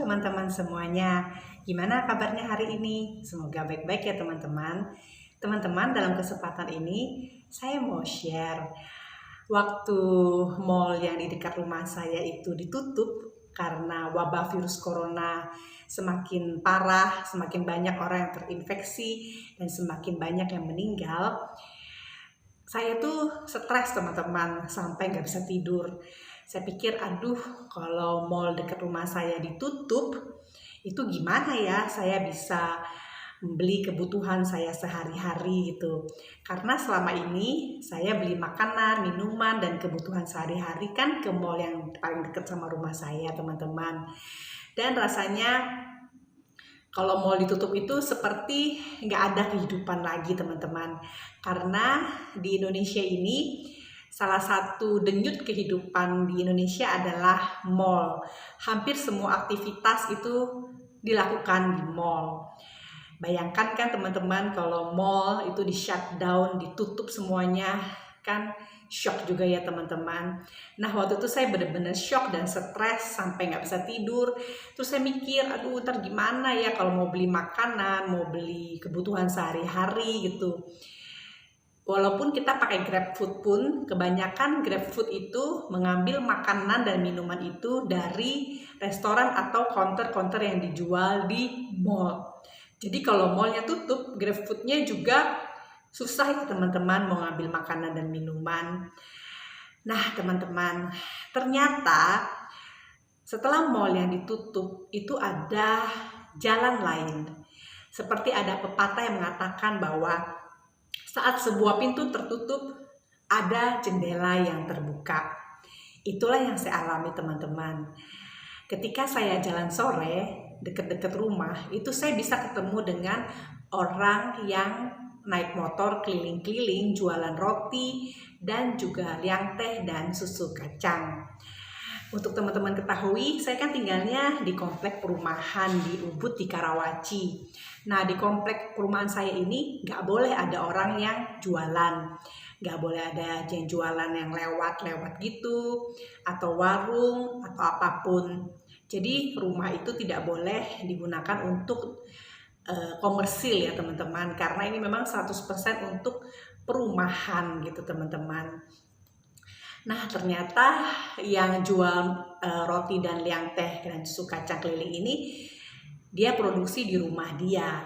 teman-teman semuanya. Gimana kabarnya hari ini? Semoga baik-baik ya teman-teman. Teman-teman, dalam kesempatan ini saya mau share waktu mall yang di dekat rumah saya itu ditutup karena wabah virus corona semakin parah, semakin banyak orang yang terinfeksi dan semakin banyak yang meninggal. Saya tuh stres teman-teman, sampai nggak bisa tidur. Saya pikir, aduh, kalau mall dekat rumah saya ditutup, itu gimana ya saya bisa membeli kebutuhan saya sehari-hari gitu. Karena selama ini saya beli makanan, minuman, dan kebutuhan sehari-hari kan ke mall yang paling dekat sama rumah saya teman-teman. Dan rasanya kalau mall ditutup itu seperti nggak ada kehidupan lagi teman-teman. Karena di Indonesia ini salah satu denyut kehidupan di Indonesia adalah mall. Hampir semua aktivitas itu dilakukan di mall. Bayangkan kan teman-teman kalau mall itu di shutdown, ditutup semuanya, kan shock juga ya teman-teman. Nah waktu itu saya benar-benar shock dan stres sampai nggak bisa tidur. Terus saya mikir, aduh ntar gimana ya kalau mau beli makanan, mau beli kebutuhan sehari-hari gitu. Walaupun kita pakai GrabFood pun, kebanyakan GrabFood itu mengambil makanan dan minuman itu dari restoran atau counter-counter yang dijual di mall. Jadi kalau mallnya tutup, GrabFood-nya juga susah ya teman-teman mau ngambil makanan dan minuman. Nah teman-teman, ternyata setelah mall yang ditutup itu ada jalan lain. Seperti ada pepatah yang mengatakan bahwa saat sebuah pintu tertutup, ada jendela yang terbuka. Itulah yang saya alami teman-teman. Ketika saya jalan sore, dekat-dekat rumah, itu saya bisa ketemu dengan orang yang naik motor keliling-keliling, jualan roti, dan juga liang teh dan susu kacang. Untuk teman-teman ketahui, saya kan tinggalnya di komplek perumahan di Ubud di Karawaci. Nah di komplek perumahan saya ini nggak boleh ada orang yang jualan. Nggak boleh ada yang jualan yang lewat-lewat gitu, atau warung, atau apapun. Jadi rumah itu tidak boleh digunakan untuk komersil ya teman-teman. Karena ini memang 100% untuk perumahan gitu teman-teman. Nah ternyata yang jual roti dan liang teh dan susu kacang keliling ini dia produksi di rumah dia.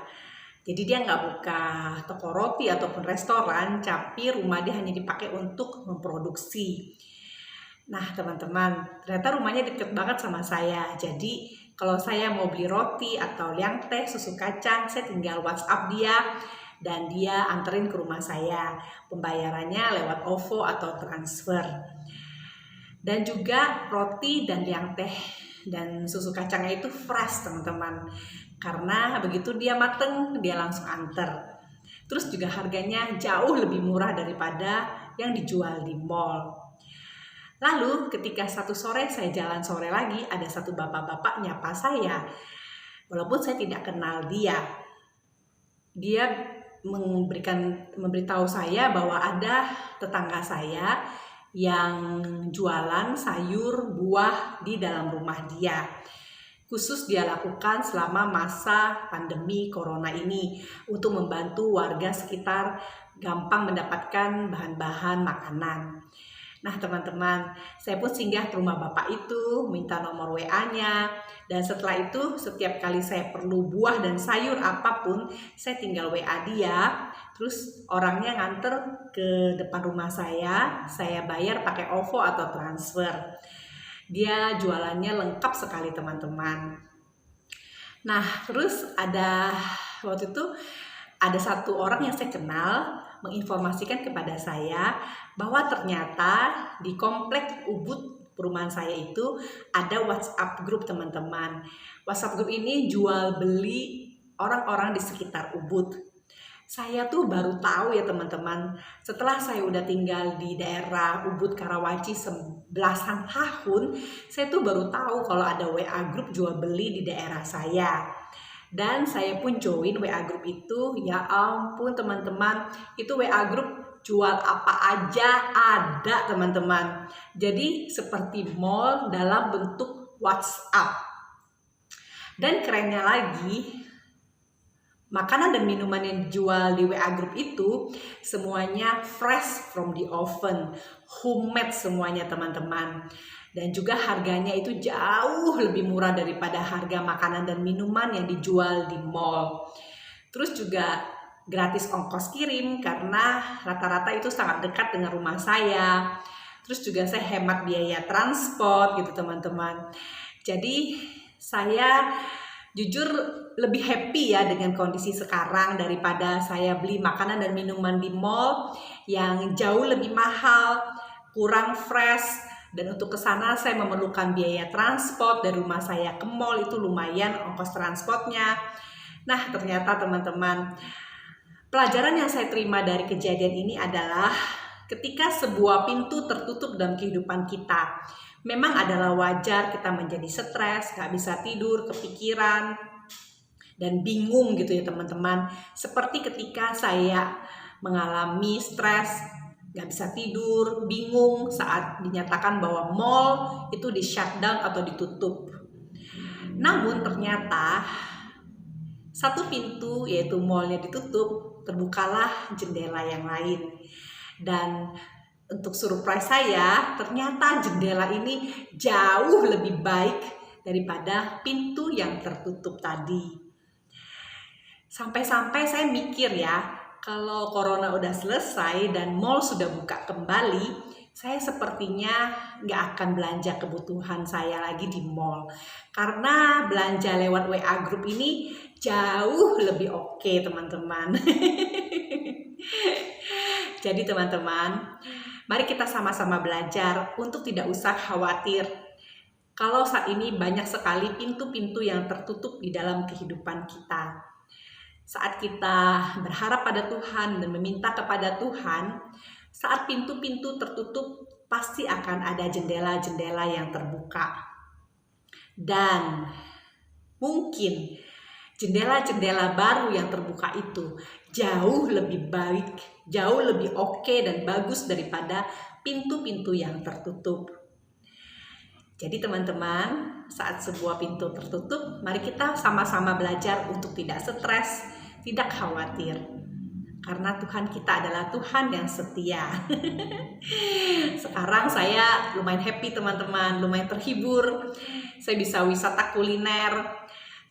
Jadi dia nggak buka toko roti ataupun restoran, tapi rumah dia hanya dipakai untuk memproduksi. Nah teman-teman, ternyata rumahnya deket banget sama saya. Jadi kalau saya mau beli roti atau liang teh, susu kacang, saya tinggal WhatsApp dia dan dia anterin ke rumah saya. Pembayarannya lewat OVO atau transfer. Dan juga roti dan liang teh dan susu kacangnya itu fresh teman-teman. Karena begitu dia mateng, dia langsung anter. Terus juga harganya jauh lebih murah daripada yang dijual di mall. Lalu ketika satu sore saya jalan sore lagi, ada satu bapak-bapak nyapa saya. Walaupun saya tidak kenal dia. Dia memberitahu saya bahwa ada tetangga saya yang jualan sayur buah di dalam rumah dia. Khusus dia lakukan selama masa pandemi corona ini untuk membantu warga sekitar gampang mendapatkan bahan-bahan makanan. Nah teman-teman, saya pun singgah ke rumah bapak itu, minta nomor WA-nya. Dan setelah itu setiap kali saya perlu buah dan sayur apapun, saya tinggal WA dia. Terus orangnya nganter ke depan rumah saya bayar pakai OVO atau transfer. Dia jualannya lengkap sekali teman-teman. Nah terus waktu itu ada satu orang yang saya kenal menginformasikan kepada saya bahwa ternyata di komplek Ubud perumahan saya itu ada WhatsApp group teman-teman. WhatsApp group ini jual beli orang-orang di sekitar Ubud. Saya tuh baru tahu ya teman-teman, setelah saya udah tinggal di daerah Ubud Karawaci belasan tahun, saya tuh baru tahu kalau ada WA group jual beli di daerah saya. Dan saya pun join WA group itu. Ya ampun teman-teman, itu WA group jual apa aja ada teman-teman. Jadi seperti mall dalam bentuk WhatsApp. Dan kerennya lagi, makanan dan minuman yang dijual di WA Group itu semuanya fresh from the oven, homemade semuanya teman-teman. Dan juga harganya itu jauh lebih murah daripada harga makanan dan minuman yang dijual di mall. Terus juga gratis ongkos kirim karena rata-rata itu sangat dekat dengan rumah saya. Terus juga saya hemat biaya transport gitu teman-teman. Jadi saya jujur lebih happy ya dengan kondisi sekarang daripada saya beli makanan dan minuman di mall yang jauh lebih mahal, kurang fresh, dan untuk ke sana saya memerlukan biaya transport dari rumah saya ke mall itu lumayan ongkos transportnya. Nah, ternyata teman-teman, pelajaran yang saya terima dari kejadian ini adalah ketika sebuah pintu tertutup dalam kehidupan kita, memang adalah wajar kita menjadi stres, gak bisa tidur, kepikiran, dan bingung gitu ya teman-teman. Seperti ketika saya mengalami stres, gak bisa tidur, bingung saat dinyatakan bahwa mall itu di shutdown atau ditutup. Namun ternyata satu pintu yaitu mallnya ditutup, terbukalah jendela yang lain. Dan untuk surprise saya, ternyata jendela ini jauh lebih baik daripada pintu yang tertutup tadi. Sampai-sampai saya mikir ya, kalau corona udah selesai dan mall sudah buka kembali, saya sepertinya nggak akan belanja kebutuhan saya lagi di mall. Karena belanja lewat WA Group ini jauh lebih oke teman-teman. Jadi teman-teman, mari kita sama-sama belajar untuk tidak usah khawatir kalau saat ini banyak sekali pintu-pintu yang tertutup di dalam kehidupan kita. Saat kita berharap pada Tuhan dan meminta kepada Tuhan, saat pintu-pintu tertutup pasti akan ada jendela-jendela yang terbuka. Dan mungkin jendela-jendela baru yang terbuka itu jauh lebih baik, jauh lebih oke dan bagus daripada pintu-pintu yang tertutup. Jadi teman-teman, saat sebuah pintu tertutup, mari kita sama-sama belajar untuk tidak stres, tidak khawatir. Karena Tuhan kita adalah Tuhan yang setia. Sekarang saya lumayan happy teman-teman, lumayan terhibur. Saya bisa wisata kuliner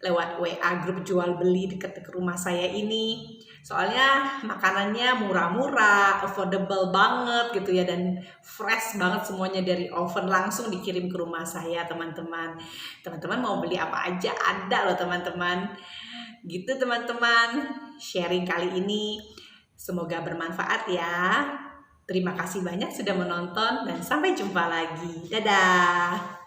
lewat WA Group jual beli dekat rumah saya ini. Soalnya makanannya murah-murah, affordable banget gitu ya, dan fresh banget semuanya dari oven langsung dikirim ke rumah saya teman-teman. Teman-teman mau beli apa aja ada loh teman-teman. Gitu teman-teman, sharing kali ini semoga bermanfaat ya. Terima kasih banyak sudah menonton dan sampai jumpa lagi. Dadah.